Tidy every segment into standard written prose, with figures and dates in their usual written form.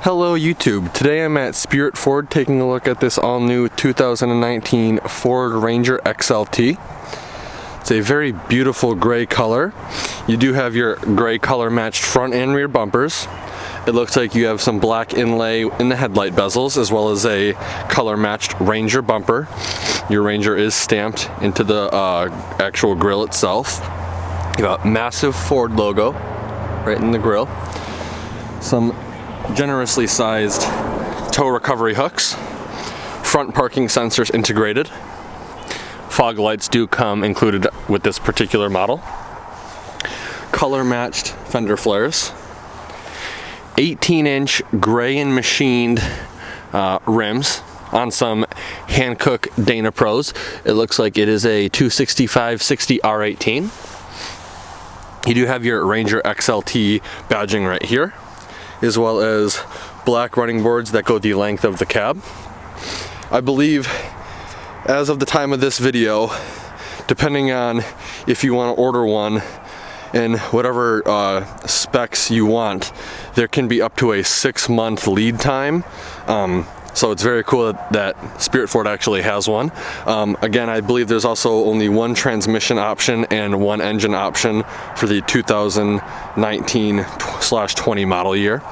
Hello YouTube, today I'm at Spirit Ford taking a look at this all-new 2019 Ford Ranger XLT. It's a very beautiful gray color. You do have your gray color matched front and rear bumpers. It looks like you have some black inlay in the headlight bezels as well as a color matched Ranger bumper. Your Ranger is stamped into the actual grille itself. You got a massive Ford logo right in the grille. Some generously sized tow recovery hooks, front parking sensors integrated. Fog lights do come included with this particular model. Color matched fender flares. 18-inch gray and machined rims on some Hankook Dana Pros. It looks like it is a 265/60 R18. You do have your Ranger XLT badging right here, as well as black running boards that go the length of the cab. I believe as of the time of this video, depending on if you want to order one and whatever specs you want, there can be up to a 6-month lead time. So it's very cool that Spirit Ford actually has one. Again, I believe there's also only one transmission option and one engine option for the 2019/20 model year.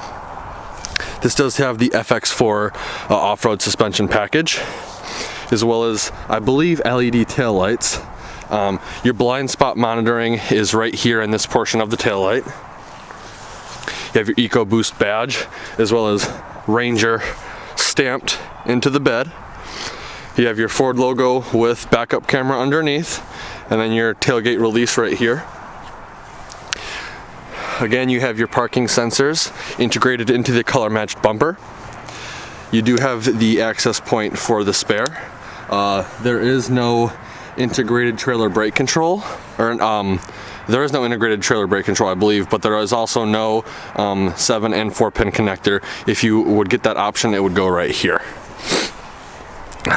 This does have the FX4 off-road suspension package, as well as, I believe, LED taillights. Your blind spot monitoring is right here in this portion of the taillight. You have your EcoBoost badge, as well as Ranger stamped into the bed. You have your Ford logo with backup camera underneath, and then your tailgate release right here. Again, you have your parking sensors integrated into the color matched bumper. You do have the access point for the spare. There is no integrated trailer brake control, or there is no integrated trailer brake control, I believe, but there is also no 7 and 4 pin connector. If you would get that option, it would go right here.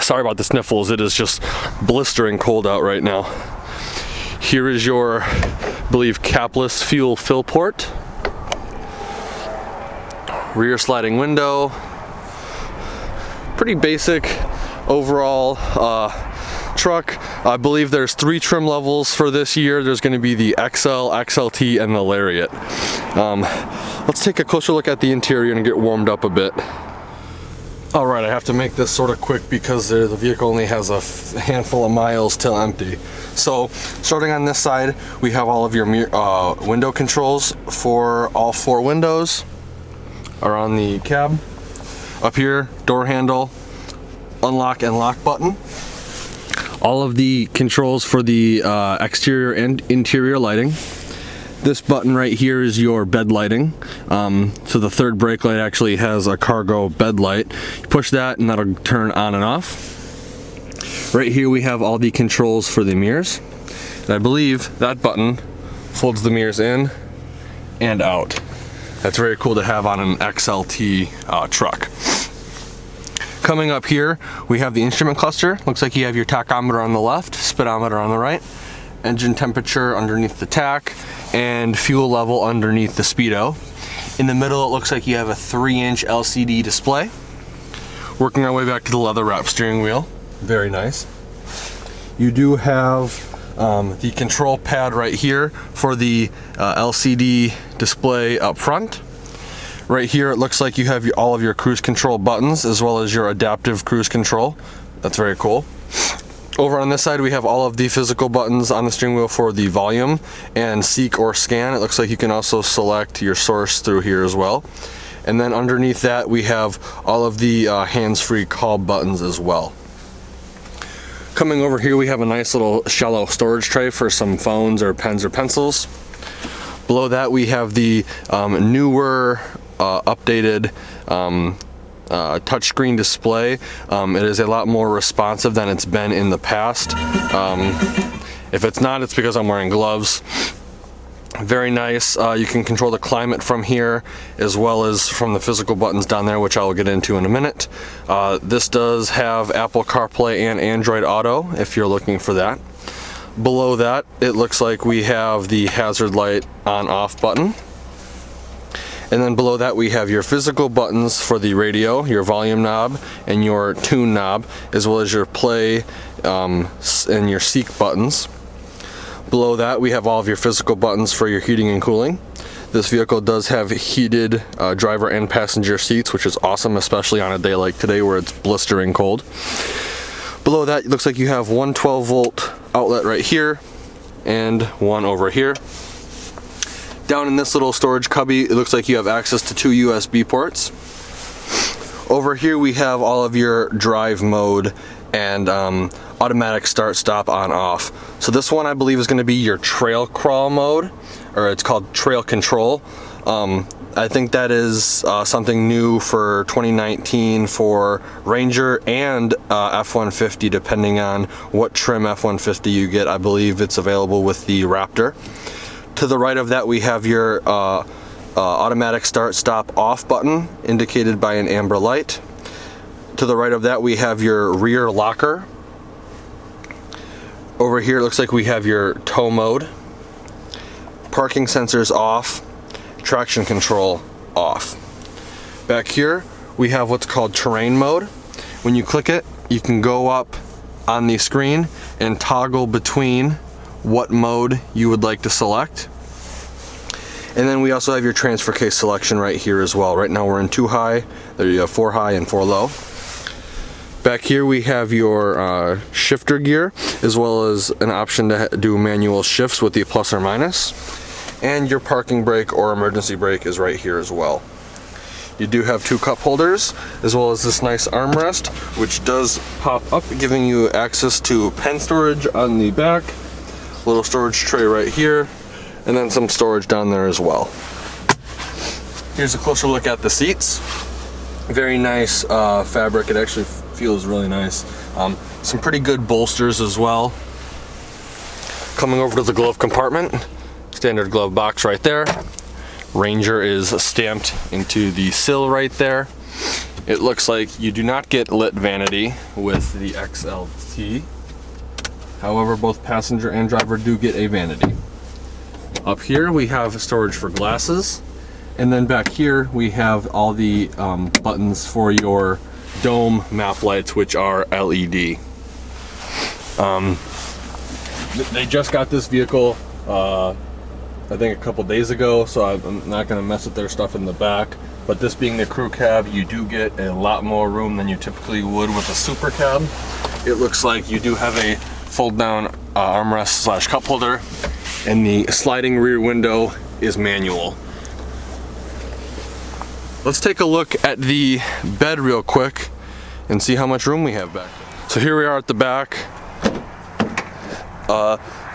Sorry about the sniffles, it is just blistering cold out right now. Here is your, I believe, capless fuel fill port. Rear sliding window. Pretty basic overall truck. I believe there's 3 trim levels for this year. There's going to be the XL, XLT, and the Lariat. Let's take a closer look at the interior and get warmed up a bit. Alright, I have to make this sort of quick because the vehicle only has a handful of miles till empty. So, starting on this side, we have all of your window controls for all 4 windows are on the cab. Up here, door handle, unlock and lock button. All of the controls for the exterior and interior lighting. This button right here is your bed lighting. So the third brake light actually has a cargo bed light. You push that and that'll turn on and off. Right here we have all the controls for the mirrors. And I believe that button folds the mirrors in and out. That's very cool to have on an XLT truck. Coming up here, we have the instrument cluster. Looks like you have your tachometer on the left, speedometer on the right, engine temperature underneath the tach, and fuel level underneath the speedo. In the middle, it looks like you have a 3-inch LCD display. Working our way back to the leather wrap steering wheel. Very nice. You do have the control pad right here for the LCD display up front. Right here, it looks like you have all of your cruise control buttons as well as your adaptive cruise control. That's very cool. Over on this side, we have all of the physical buttons on the steering wheel for the volume and seek or scan. It looks like you can also select your source through here as well. And then underneath that, we have all of the hands-free call buttons as well. Coming over here, we have a nice little shallow storage tray for some phones or pens or pencils. Below that, we have the newer, updated touchscreen display. It is a lot more responsive than it's been in the past. If it's not, it's because I'm wearing gloves. Very nice. You can control the climate from here as well as from the physical buttons down there, which I will get into in a minute. This does have Apple CarPlay and Android Auto if you're looking for that. Below that, it looks like we have the hazard light on-off button. And then below that we have your physical buttons for the radio, your volume knob, and your tune knob, as well as your play and your seek buttons. Below that we have all of your physical buttons for your heating and cooling. This vehicle does have heated driver and passenger seats, which is awesome, especially on a day like today where it's blistering cold. Below that, it looks like you have one 12-volt outlet right here and one over here. Down in this little storage cubby, it looks like you have access to 2 USB ports. Over here we have all of your drive mode and automatic start stop on off. So this one I believe is going to be your trail crawl mode, or it's called trail control. I think that is something new for 2019 for Ranger and F-150, depending on what trim F-150 you get. I believe it's available with the Raptor. To the right of that we have your automatic start stop off button indicated by an amber light. To the right of that we have your rear locker. Over here it looks like we have your tow mode, parking sensors off, traction control off. Back here we have what's called terrain mode. When you click it, you can go up on the screen and toggle between what mode you would like to select. And then we also have your transfer case selection right here as well. Right now we're in 2 high, there you have 4 high and 4 low. Back here we have your shifter gear, as well as an option to do manual shifts with the plus or minus. And your parking brake or emergency brake is right here as well. You do have 2 cup holders, as well as this nice armrest, which does pop up, giving you access to pen storage on the back, little storage tray right here, and then some storage down there as well. Here's a closer look at the seats. Very nice fabric. It actually feels really nice. Some pretty good bolsters as well. Coming over to the glove compartment, standard glove box right there. Ranger is stamped into the sill right there. It looks like you do not get lit vanity with the XLT. However, both passenger and driver do get a vanity. Up here we have storage for glasses, and then back here we have all the buttons for your dome map lights, which are LED. They just got this vehicle I think a couple days ago, so I'm not going to mess with their stuff in the back. But this being the crew cab, you do get a lot more room than you typically would with a super cab. It looks like you do have a fold down armrest / cup holder, and the sliding rear window is manual. Let's take a look at the bed real quick and see how much room we have back there. So here we are at the back.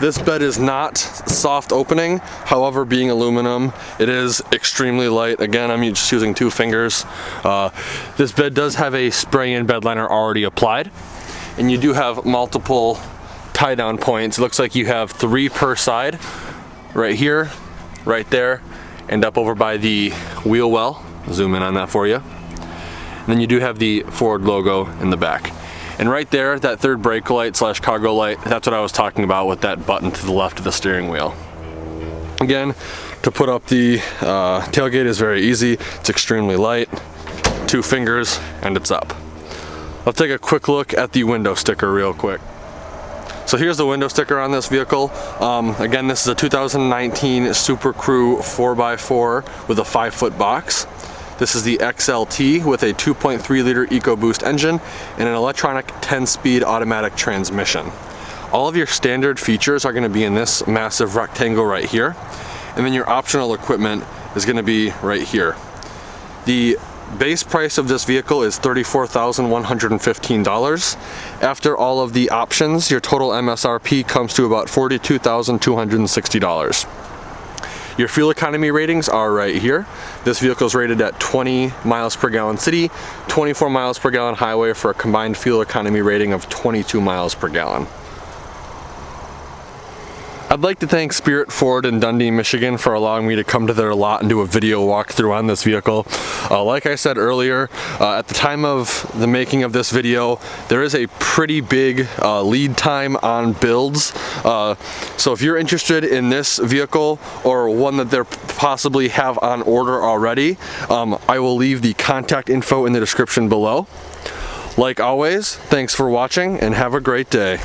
This bed is not soft opening, however, being aluminum, it is extremely light. Again, I'm just using 2 fingers. This bed does have a spray-in bed liner already applied, and you do have multiple tie-down points. It looks like you have 3 per side, right here, right there, and up over by the wheel well. Zoom in on that for you. And then you do have the Ford logo in the back. And right there, that third brake light / cargo light, that's what I was talking about with that button to the left of the steering wheel. Again, to put up the tailgate is very easy. It's extremely light. 2 fingers and it's up. Let's take a quick look at the window sticker real quick. So here's the window sticker on this vehicle. Again, this is a 2019 Super Crew 4x4 with a 5-foot box. This is the XLT with a 2.3 liter EcoBoost engine and an electronic 10-speed automatic transmission. All of your standard features are going to be in this massive rectangle right here, and then your optional equipment is going to be right here. The base price of this vehicle is $34,115. After all of the options, your total MSRP comes to about $42,260. Your fuel economy ratings are right here. This vehicle is rated at 20 miles per gallon city, 24 miles per gallon highway, for a combined fuel economy rating of 22 miles per gallon. I'd like to thank Spirit Ford in Dundee, Michigan for allowing me to come to their lot and do a video walkthrough on this vehicle. Like I said earlier, at the time of the making of this video, there is a pretty big lead time on builds. So if you're interested in this vehicle or one that they're possibly have on order already, I will leave the contact info in the description below. Like always, thanks for watching and have a great day.